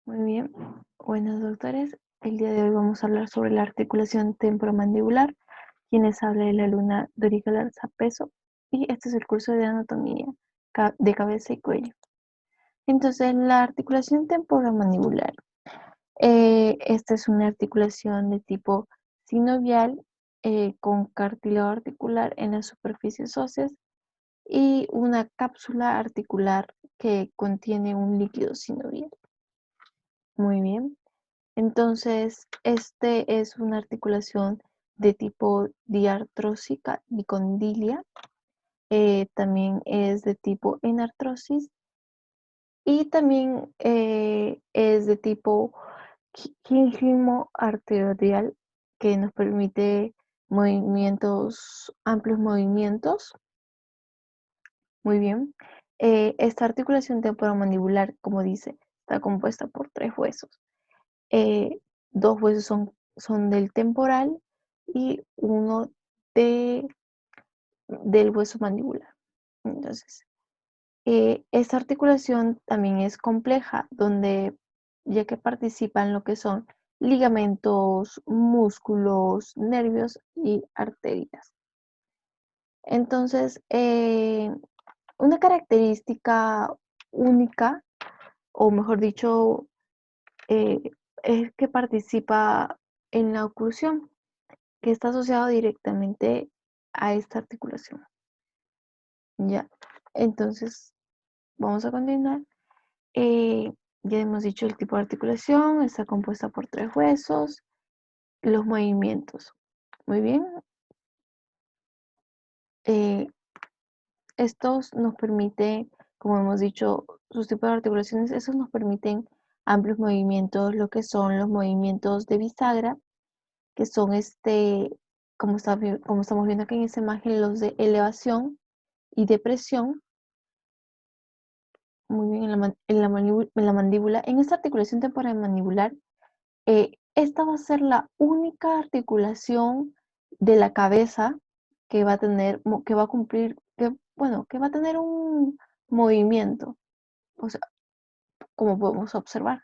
Muy bien. Buenos doctores. El día de hoy vamos a hablar sobre la articulación temporomandibular. Quienes habla de la alumna Dorica Larza Peso y este es el curso de anatomía de cabeza y cuello. Entonces, la articulación temporomandibular. Esta es una articulación de tipo sinovial con cartílago articular en las superficies óseas y una cápsula articular que contiene un líquido sinovial. Muy bien. Entonces, este es una articulación de tipo diartrósica, dicondilia, también es de tipo enartrosis y también es de tipo quínquimo arterial que nos permite amplios movimientos. Muy bien. Esta articulación temporomandibular, como dice, está compuesta por 3 huesos. eh, 2 huesos son del temporal y uno del hueso mandibular. Entonces, esta articulación también es compleja, ya que participan lo que son ligamentos, músculos, nervios y arterias. Entonces, una característica única, o mejor dicho, eh, es que participa en la oclusión, que está asociado directamente a esta articulación. Ya, entonces vamos a continuar. Eh, ya hemos dicho el tipo de articulación, está compuesta por 3 huesos, los movimientos. Muy bien. Eh, estos nos permiten, como hemos dicho, sus tipos de articulaciones, esos nos permiten amplios movimientos, lo que son los movimientos de bisagra, que son como estamos viendo aquí en esta imagen, los de elevación y depresión. Muy bien, en la mandíbula. En esta articulación temporomandibular, esta va a ser la única articulación de la cabeza que va a tener, que va a cumplir, que va a tener un movimiento. O sea, como podemos observar,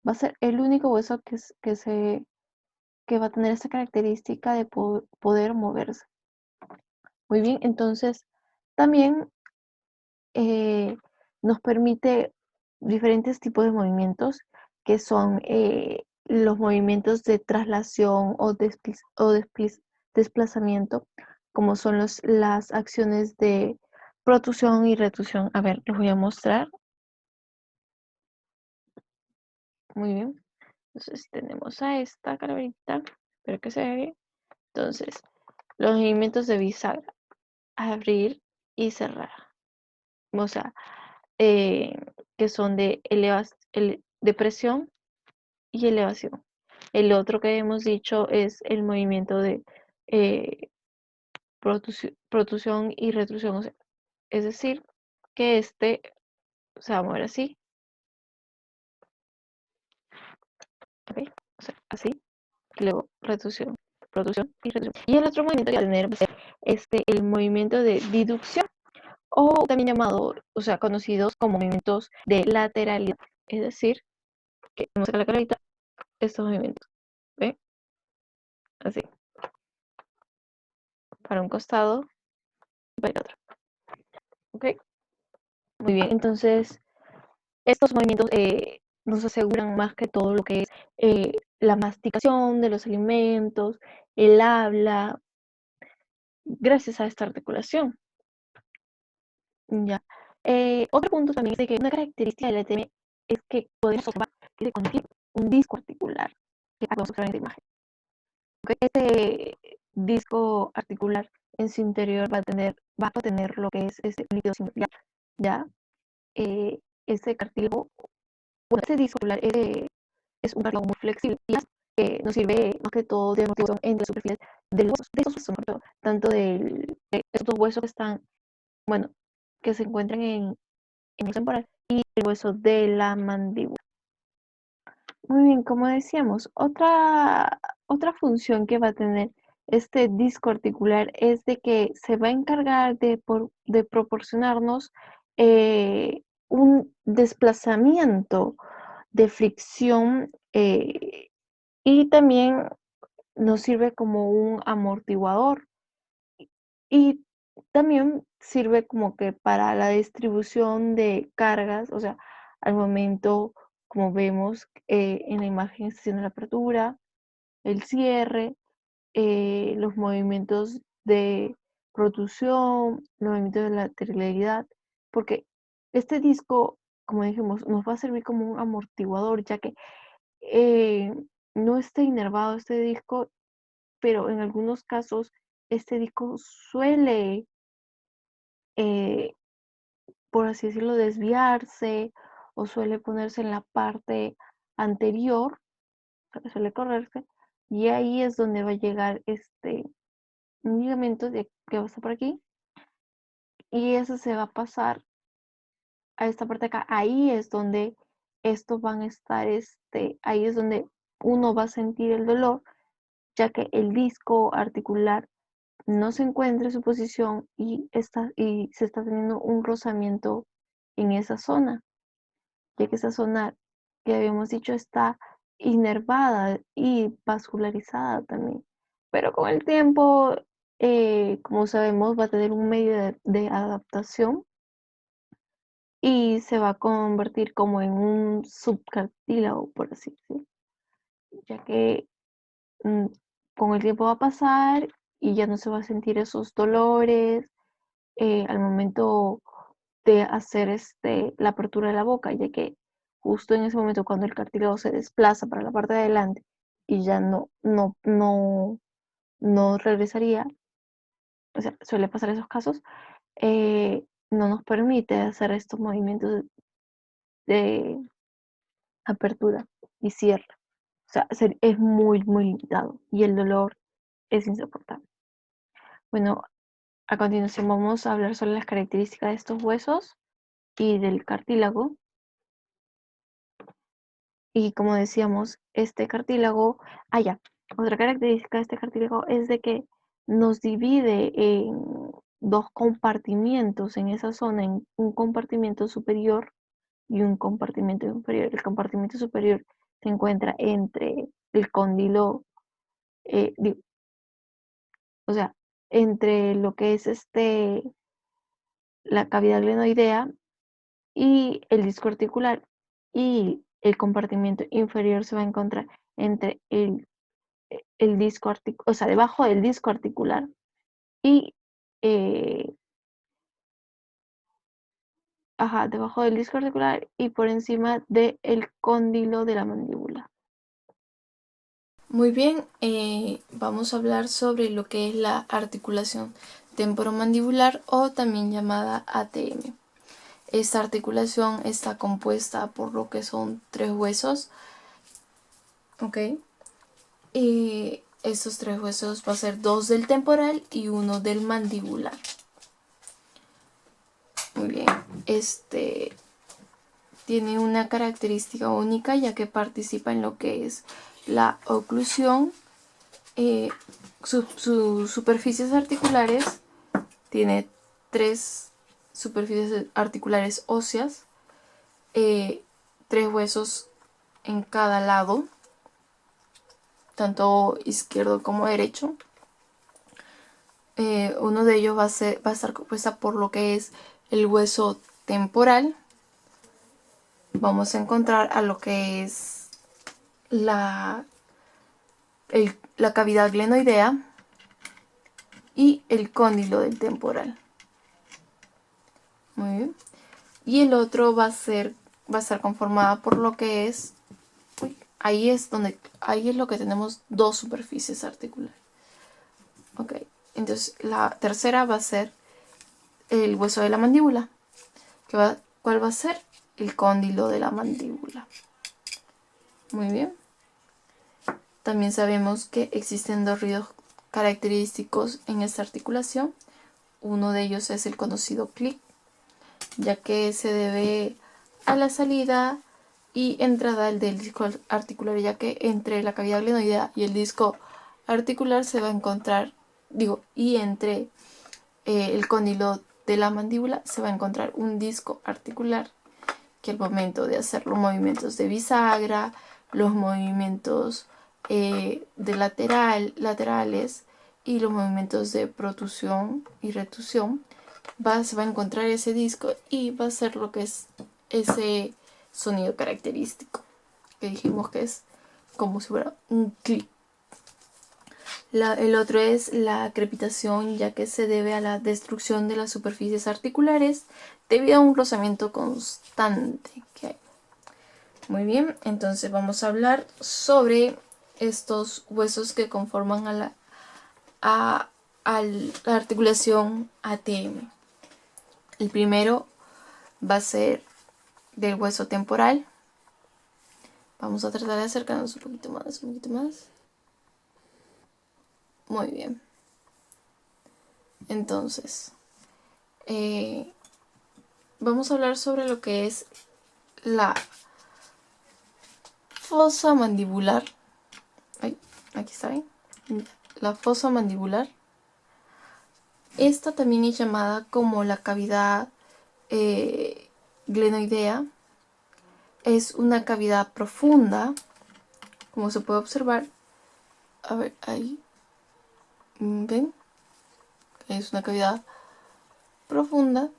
va a ser el único hueso que va a tener esa característica de poder moverse. Muy bien, entonces también eh, nos permite diferentes tipos de movimientos que son los movimientos de traslación o desplazamiento, como son las acciones de protusión y retusión. A ver, les voy a mostrar. Muy bien. Entonces tenemos a esta calaverita, espero que se vea bien. Entonces, los movimientos de bisagra, abrir y cerrar. O sea, eh, que son de presión y elevación. El otro que hemos dicho es el movimiento de eh, protusión y retrusión. O sea, es decir, que se va a mover así, ¿ok? O sea, así, y luego retrusión, protusión y retrusión. Y el otro movimiento que va a tener va a ser el movimiento de diducción, o también llamado, o sea, conocidos como movimientos de lateralidad. Es decir, que vamos a sacar la carita, estos movimientos, ¿ve? Así, para un costado y para el otro, ¿ok? Muy bien, entonces estos movimientos nos aseguran más que todo lo que es la masticación de los alimentos, el habla, gracias a esta articulación. Ya. Otro punto también es de que una característica del ETM es que podemos observar que se contiene un disco articular, que vamos a observar en esta imagen. ¿Ok? Este disco articular en su interior va a contener lo que es ese líquido sinovial, ¿ya? Ese cartílago, bueno, este disco articular es un cartílago muy flexible y que nos sirve más que todo de amortiguación entre las superficies de los huesos, de esos huesos, ¿no? Tanto de estos huesos que están, bueno, que se encuentran en el temporal y el hueso de la mandíbula. Muy bien, como decíamos, otra función que va a tener este disco articular es de que se va a encargar de proporcionarnos un desplazamiento de fricción, y también nos sirve como un amortiguador. Y también sirve como que para la distribución de cargas, o sea, al momento, como vemos, en la imagen está haciendo la apertura, el cierre, los movimientos de producción, los movimientos de lateralidad, porque este disco, como dijimos, nos va a servir como un amortiguador, ya que eh, no está inervado este disco, pero en algunos casos este disco suele, eh, por así decirlo, desviarse o suele ponerse en la parte anterior, suele correrse, y ahí es donde va a llegar un ligamento que va a estar por aquí, y eso se va a pasar a esta parte de acá. Ahí es donde estos van a estar, ahí es donde uno va a sentir el dolor, ya que el disco articular no se encuentra en su posición y se está teniendo un rozamiento en esa zona, ya que esa zona que habíamos dicho está inervada y vascularizada también. Pero con el tiempo, como sabemos, va a tener un medio de adaptación y se va a convertir como en un subcartílago, por así decirlo, ya que mm, con el tiempo va a pasar y ya no se va a sentir esos dolores al momento de hacer la apertura de la boca, ya que justo en ese momento cuando el cartílago se desplaza para la parte de adelante y ya no regresaría, o sea, suele pasar esos casos, no nos permite hacer estos movimientos de apertura y cierre. O sea, es muy, muy limitado y el dolor es insoportable. Bueno, a continuación vamos a hablar sobre las características de estos huesos y del cartílago. Y como decíamos, este cartílago, ya, otra característica de este cartílago es de que nos divide en dos compartimientos en esa zona, en un compartimento superior y un compartimento inferior. El compartimento superior se encuentra entre el cóndilo, o sea, entre lo que es la cavidad glenoidea y el disco articular, y el compartimento inferior se va a encontrar entre el disco articular, o sea, debajo del disco articular y, eh, debajo del disco articular y por encima del cóndilo de la mandíbula. Muy bien, vamos a hablar sobre lo que es la articulación temporomandibular o también llamada ATM. Esta articulación está compuesta por lo que son tres huesos, ¿ok? Y estos tres huesos va a ser dos del temporal y uno del mandibular. Muy bien, tiene una característica única ya que participa en lo que es la oclusión. Sus superficies articulares tiene tres superficies articulares óseas, tres huesos en cada lado, tanto izquierdo como derecho. Uno de ellos va a estar compuesta por lo que es el hueso temporal. Vamos a encontrar a lo que es la cavidad glenoidea y el cóndilo del temporal. Muy bien. Y el otro va a estar conformada por lo que es, ahí es lo que tenemos dos superficies articulares. Ok, entonces la tercera va a ser el hueso de la mandíbula. ¿Cuál va a ser? El cóndilo de la mandíbula. Muy bien. También sabemos que existen dos ruidos característicos en esta articulación. Uno de ellos es el conocido clic, ya que se debe a la salida y entrada del disco articular, ya que entre la cavidad glenoidea y el disco articular se va a encontrar, y entre el cóndilo de la mandíbula se va a encontrar un disco articular que al momento de hacer los movimientos de bisagra, los movimientos de laterales y los movimientos de protusión y retusión, se va a encontrar ese disco y va a ser lo que es ese sonido característico que dijimos que es como si fuera un clic. El otro es la crepitación, ya que se debe a la destrucción de las superficies articulares debido a un rozamiento constante que hay. Muy bien, entonces vamos a hablar sobre estos huesos que conforman a la articulación ATM. El primero va a ser del hueso temporal. Vamos a tratar de acercarnos un poquito más, un poquito más. Muy bien. Entonces, vamos a hablar sobre lo que es la fosa mandibular. Ay, aquí está bien. La fosa mandibular. Esta también es llamada como la cavidad glenoidea. Es una cavidad profunda, como se puede observar. A ver, ahí. ¿Ven? Es una cavidad profunda.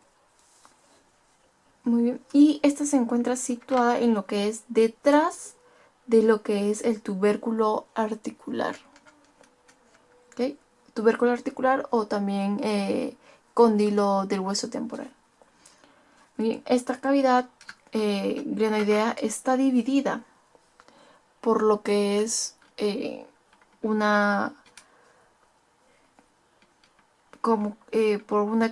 Muy bien. Y esta se encuentra situada en lo que es detrás de lo que es el tubérculo articular. ¿Ok? Tubérculo articular o también cóndilo del hueso temporal. Muy bien. Esta cavidad glenoidea está dividida por lo que es una como por una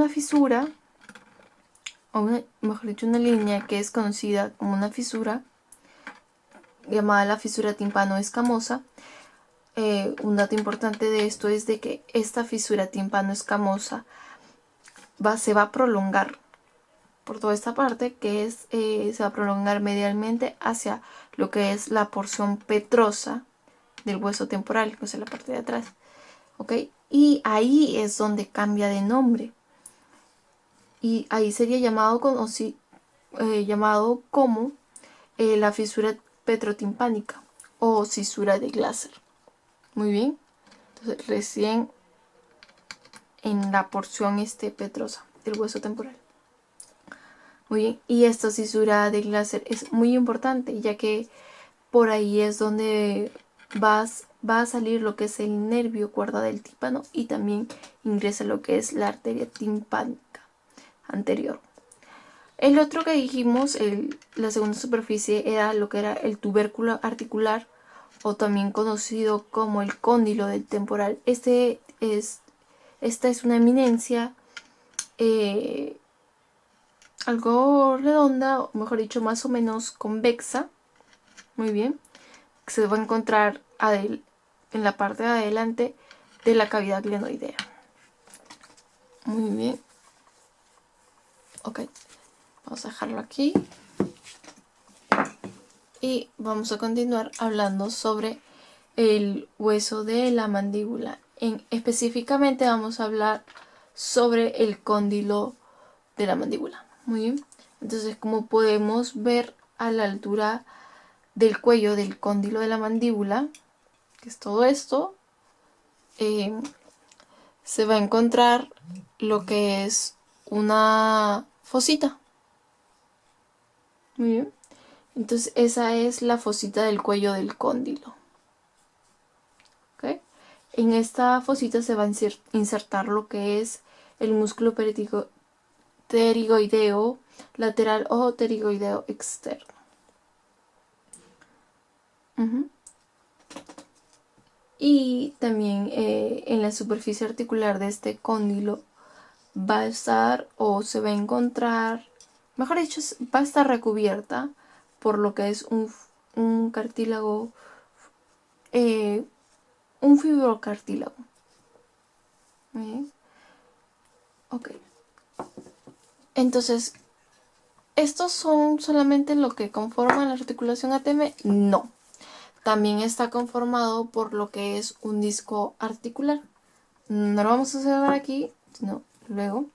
fisura, o mejor dicho, una línea que es conocida como una fisura, llamada la fisura timpano-escamosa. Un dato importante de esto es de que esta fisura timpano-escamosa se va a prolongar por toda esta parte, que es se va a prolongar medialmente hacia lo que es la porción petrosa del hueso temporal, que es la parte de atrás. ¿Ok? Y ahí es donde cambia de nombre. Y ahí sería llamado como la fisura petrotimpánica o cisura de Glaser. Muy bien. Entonces, recién en la porción petrosa del hueso temporal. Muy bien. Y esta cisura de Glaser es muy importante, ya que por ahí es donde va a salir lo que es el nervio cuerda del tímpano y también ingresa lo que es la arteria timpánica anterior. El otro que dijimos, la segunda superficie, era lo que era el tubérculo articular o también conocido como el cóndilo del temporal. Esta es una eminencia algo redonda, o mejor dicho, más o menos convexa. Muy bien. Se va a encontrar en la parte de adelante de la cavidad glenoidea. Muy bien. Ok. Vamos a dejarlo aquí. Y vamos a continuar hablando sobre el hueso de la mandíbula. Específicamente vamos a hablar sobre el cóndilo de la mandíbula. Muy bien. Entonces, como podemos ver a la altura del cuello del cóndilo de la mandíbula, que es todo esto, se va a encontrar lo que es una fosita. Muy bien. Entonces esa es la fosita del cuello del cóndilo. ¿Okay? En esta fosita se va a insertar lo que es el músculo pterigoideo lateral o pterigoideo externo. Y también en la superficie articular de este cóndilo va a estar o se va a encontrar, mejor dicho, va a estar recubierta por lo que es un cartílago, un fibrocartílago. ¿Bien? Ok. Entonces, ¿estos son solamente lo que conforman la articulación ATM? No. También está conformado por lo que es un disco articular. No lo vamos a observar aquí, sino luego.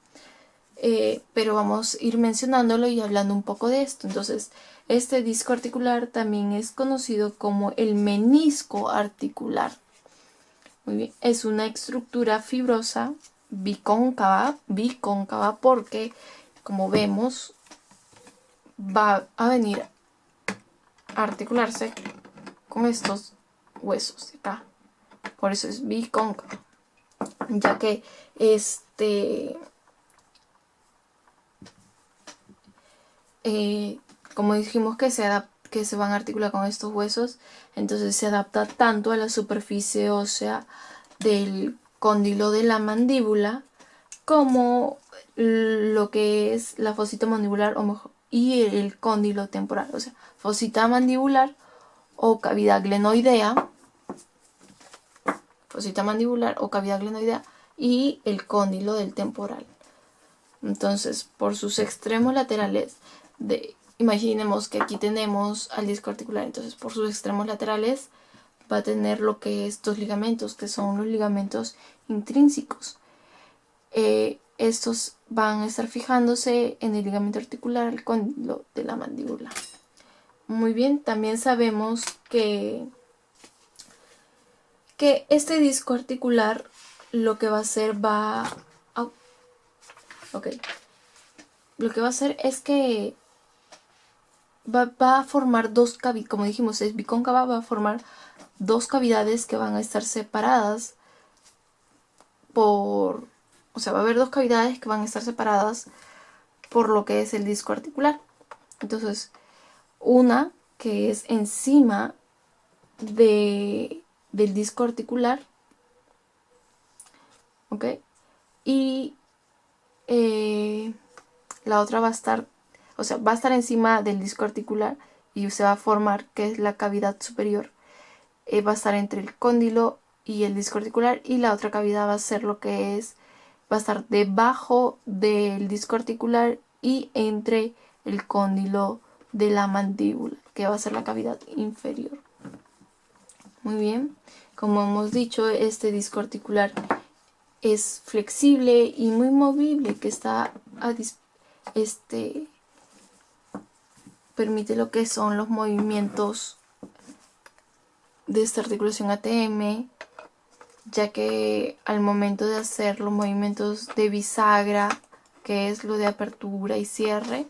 pero vamos a ir mencionándolo y hablando un poco de esto. Entonces, este disco articular también es conocido como el menisco articular. Muy bien, es una estructura fibrosa bicóncava porque, como vemos, va a venir a articularse con estos huesos de acá. Por eso es bicóncava, ya que como dijimos que se van a articular con estos huesos, entonces se adapta tanto a la superficie ósea del cóndilo de la mandíbula como lo que es la fosita mandibular y el cóndilo temporal, o sea, fosita mandibular o cavidad glenoidea, y el cóndilo del temporal. Entonces, por sus extremos laterales, imaginemos que aquí tenemos al disco articular, entonces por sus extremos laterales va a tener lo que es estos ligamentos, que son los ligamentos intrínsecos. Estos van a estar fijándose en el ligamento articular, el cóndilo de la mandíbula. Muy bien, también sabemos que este disco articular lo que va a hacer lo que va a hacer es que va a formar dos cavidades, como dijimos, es bicóncava, va a formar dos cavidades que van a estar separadas o sea, va a haber dos cavidades que van a estar separadas por lo que es el disco articular. Entonces, una que es encima del disco articular, ¿ok? Y la otra va a estar, o sea, va a estar encima del disco articular y se va a formar, que es la cavidad superior. Va a estar entre el cóndilo y el disco articular, y la otra cavidad va a ser lo que es, va a estar debajo del disco articular y entre el cóndilo de la mandíbula, que va a ser la cavidad inferior. Muy bien, como hemos dicho, este disco articular es flexible y muy movible, que está permite lo que son los movimientos de esta articulación ATM, ya que al momento de hacer los movimientos de bisagra, que es lo de apertura y cierre,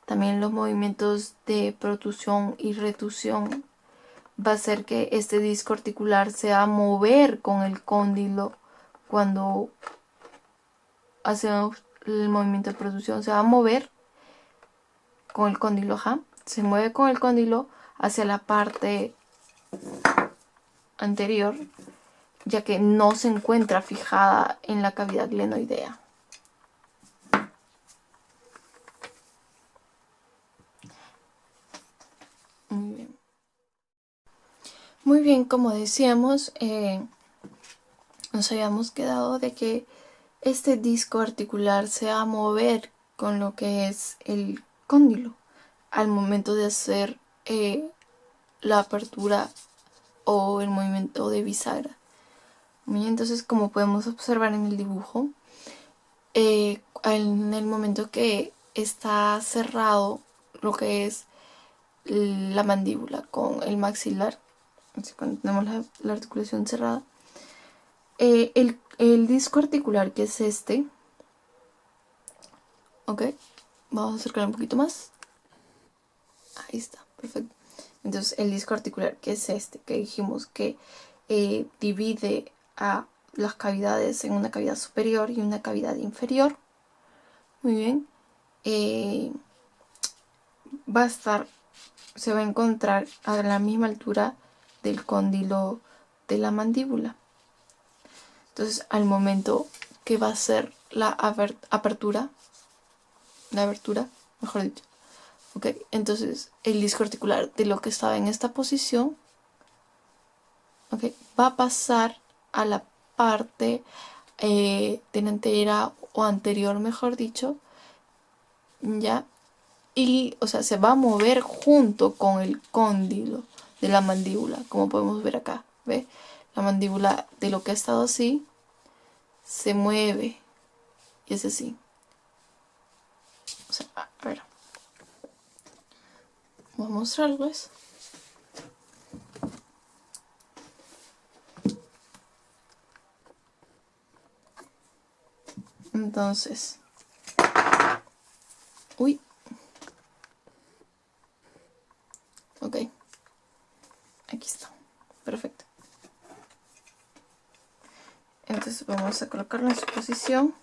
también los movimientos de protusión y retusión, va a hacer que este disco articular se va a mover con el cóndilo cuando hacemos el movimiento de protusión, se va a mover con el cóndilo, se mueve con el cóndilo hacia la parte anterior, ya que no se encuentra fijada en la cavidad glenoidea. Muy bien. Muy bien, como decíamos, nos habíamos quedado de que este disco articular se va a mover con lo que es el cóndilo al momento de hacer la apertura o el movimiento de bisagra. Entonces, como podemos observar en el dibujo, en el momento que está cerrado lo que es la mandíbula con el maxilar, cuando tenemos la articulación cerrada, el disco articular, que es este, ok, vamos a acercar un poquito más, ahí está, perfecto. Entonces el disco articular, que es este, que dijimos que divide a las cavidades en una cavidad superior y una cavidad inferior, muy bien, se va a encontrar a la misma altura del cóndilo de la mandíbula. Entonces, al momento que va a ser la abertura, mejor dicho, ok, entonces el disco articular de lo que estaba en esta posición, ok, va a pasar a la parte delantera o anterior, mejor dicho, ya, y, o sea, se va a mover junto con el cóndilo de la mandíbula, como podemos ver acá, ¿ve? La mandíbula de lo que ha estado así se mueve y es así. sea, a ver, voy a mostrarles. Entonces, uy, ok, aquí está, perfecto. Entonces vamos a colocarlo en su posición.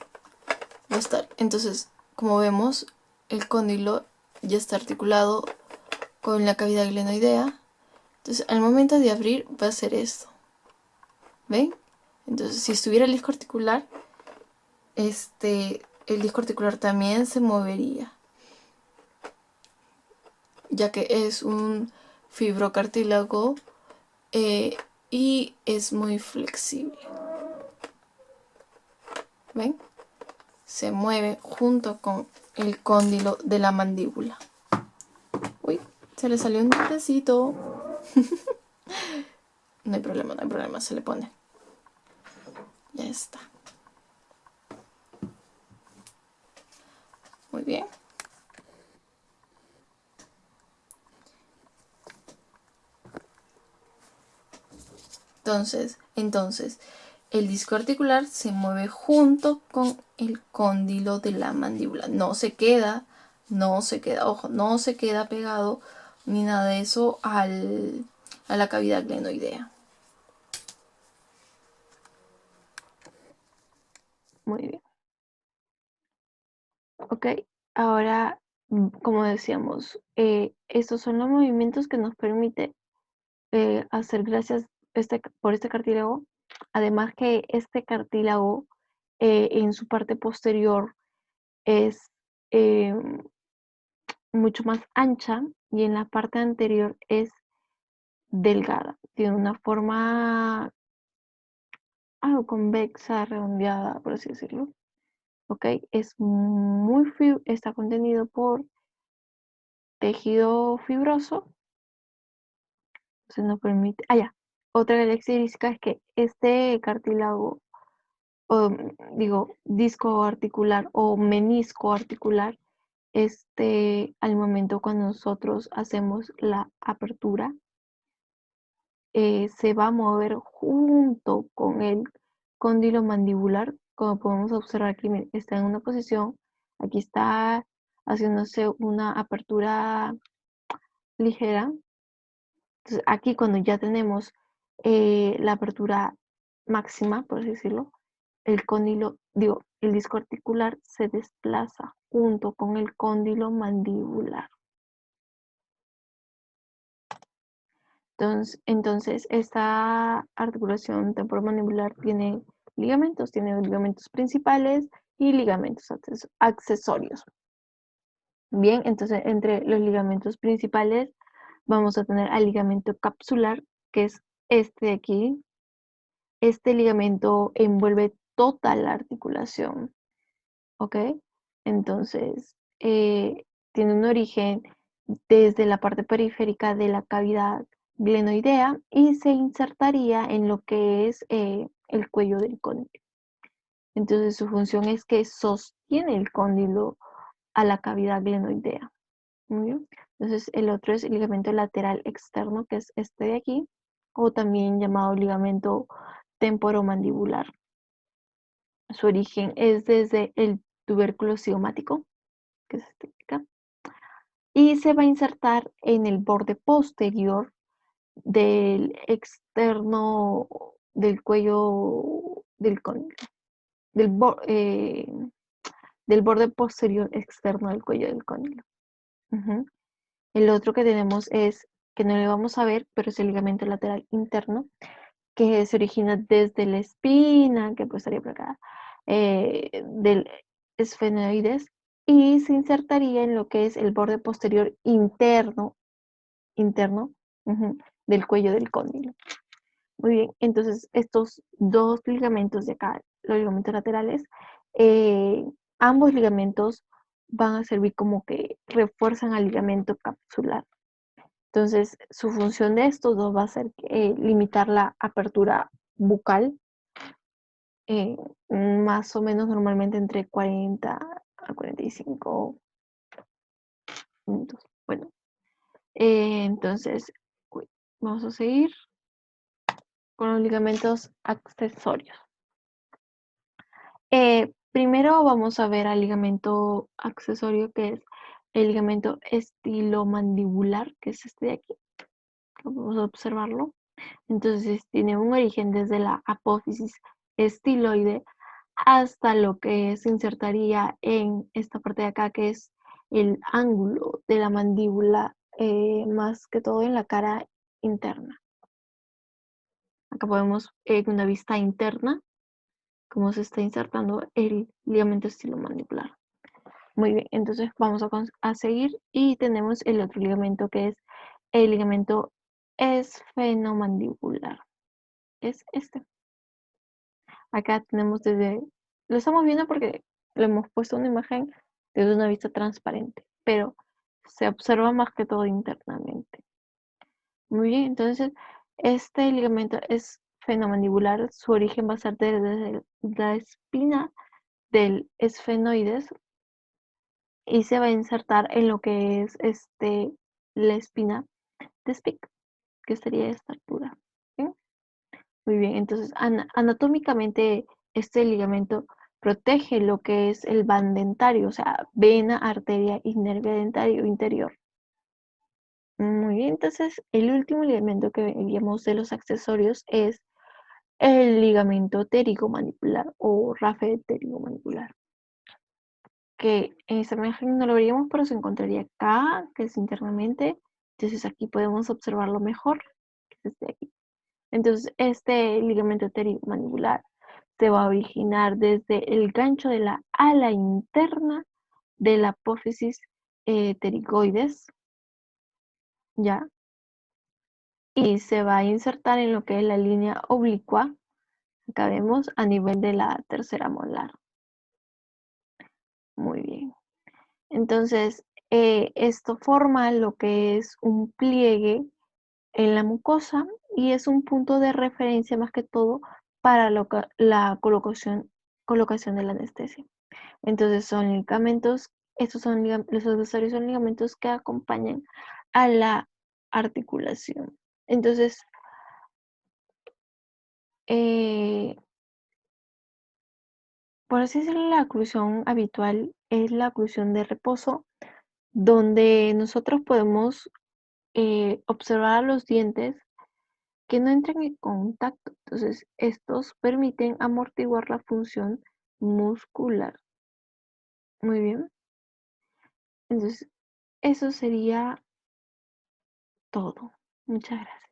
Va a estar. Entonces, como vemos, el cóndilo ya está articulado con la cavidad glenoidea. Entonces, al momento de abrir va a hacer esto. ¿Ven? Entonces, si estuviera el disco articular, el disco articular también se movería, ya que es un fibrocartílago y es muy flexible. ¿Ven? Se mueve junto con el cóndilo de la mandíbula. Uy, se le salió un dientecito. No hay problema, se le pone. Ya está. Muy bien. Entonces, el disco articular se mueve junto con el cóndilo de la mandíbula. No se queda, ojo, no se queda pegado ni nada de eso a la cavidad glenoidea. Muy bien. Ok, ahora, como decíamos, estos son los movimientos que nos permite hacer gracias por este cartílago. Además que este cartílago en su parte posterior es eh, mucho más ancha y en la parte anterior es delgada. Tiene una forma algo convexa, redondeada, por así decirlo. Ok, es está contenido por tejido fibroso. Se nos permite. Ah, ya. Otra característica es que este cartílago, digo, disco articular o menisco articular, al momento cuando nosotros hacemos la apertura, se va a mover junto con el cóndilo mandibular, como podemos observar aquí, miren, está en una posición, aquí está haciéndose una apertura ligera. Entonces, aquí cuando ya tenemos la apertura máxima, por así decirlo, el disco articular se desplaza junto con el cóndilo mandibular. Entonces esta articulación temporomandibular tiene ligamentos principales y ligamentos accesorios. Bien, entonces entre los ligamentos principales vamos a tener al ligamento capsular, que es este de aquí. Este ligamento envuelve toda la articulación, ¿ok? Entonces, tiene un origen desde la parte periférica de la cavidad glenoidea y se insertaría en lo que es el cuello del cóndilo. Entonces, su función es que sostiene el cóndilo a la cavidad glenoidea. Muy bien. Entonces, el otro es el ligamento lateral externo, que es este de aquí, o también llamado ligamento temporomandibular. Su origen es desde el tubérculo cigomático, que es este de acá, y se va a insertar en el borde posterior del externo del cuello del cóndilo, del, del borde posterior externo del cuello del cóndilo. El otro que tenemos es, que no le vamos a ver, pero es el ligamento lateral interno, que se origina desde la espina, que pues estaría por acá, del esfenoides, y se insertaría en lo que es el borde posterior interno del cuello del cóndilo. Muy bien, entonces estos dos ligamentos de acá, los ligamentos laterales, ambos ligamentos van a servir como que refuerzan al ligamento capsular. Entonces, su función de estos dos va a ser limitar la apertura bucal, más o menos normalmente entre 40 a 45 juntos. Bueno, entonces vamos a seguir con los ligamentos accesorios. Primero vamos a ver al ligamento accesorio, que es el ligamento estilomandibular, que es este de aquí. Vamos a observarlo. Entonces tiene un origen desde la apófisis estiloide hasta lo que se insertaría en esta parte de acá, que es el ángulo de la mandíbula, más que todo en la cara interna. Acá podemos, una vista interna, cómo se está insertando el ligamento estilomandibular. Muy bien, entonces vamos a seguir y tenemos el otro ligamento, que es el ligamento esfenomandibular. Es este. Acá tenemos lo estamos viendo porque le hemos puesto una imagen desde una vista transparente, pero se observa más que todo internamente. Muy bien, entonces este ligamento es fenomandibular, su origen va a ser desde la espina del esfenoides y se va a insertar en lo que es la espina de Spic, que sería esta altura. ¿Sí? Muy bien, entonces anatómicamente este ligamento protege lo que es el van dentario, o sea, vena, arteria y nervio dentario interior. Muy bien, entonces el último ligamento que veríamos de los accesorios es el ligamento pterigomandibular o rafe pterigomandibular, que en esta imagen no lo veríamos, pero se encontraría acá, que es internamente. Entonces aquí podemos observarlo mejor, que es este de aquí. Entonces este ligamento pterigomandibular se va a originar desde el gancho de la ala interna de la apófisis pterigoides, ¿ya? Y se va a insertar en lo que es la línea oblicua, acá vemos, a nivel de la tercera molar. Muy bien. Entonces, esto forma lo que es un pliegue en la mucosa y es un punto de referencia más que todo para la colocación de la anestesia. Entonces son ligamentos, los accesorios son ligamentos que acompañan a la articulación. Entonces, eh, por así decirlo, la oclusión habitual es la oclusión de reposo, donde nosotros podemos observar los dientes que no entran en contacto. Entonces, estos permiten amortiguar la función muscular. Muy bien. Entonces, eso sería todo. Muchas gracias.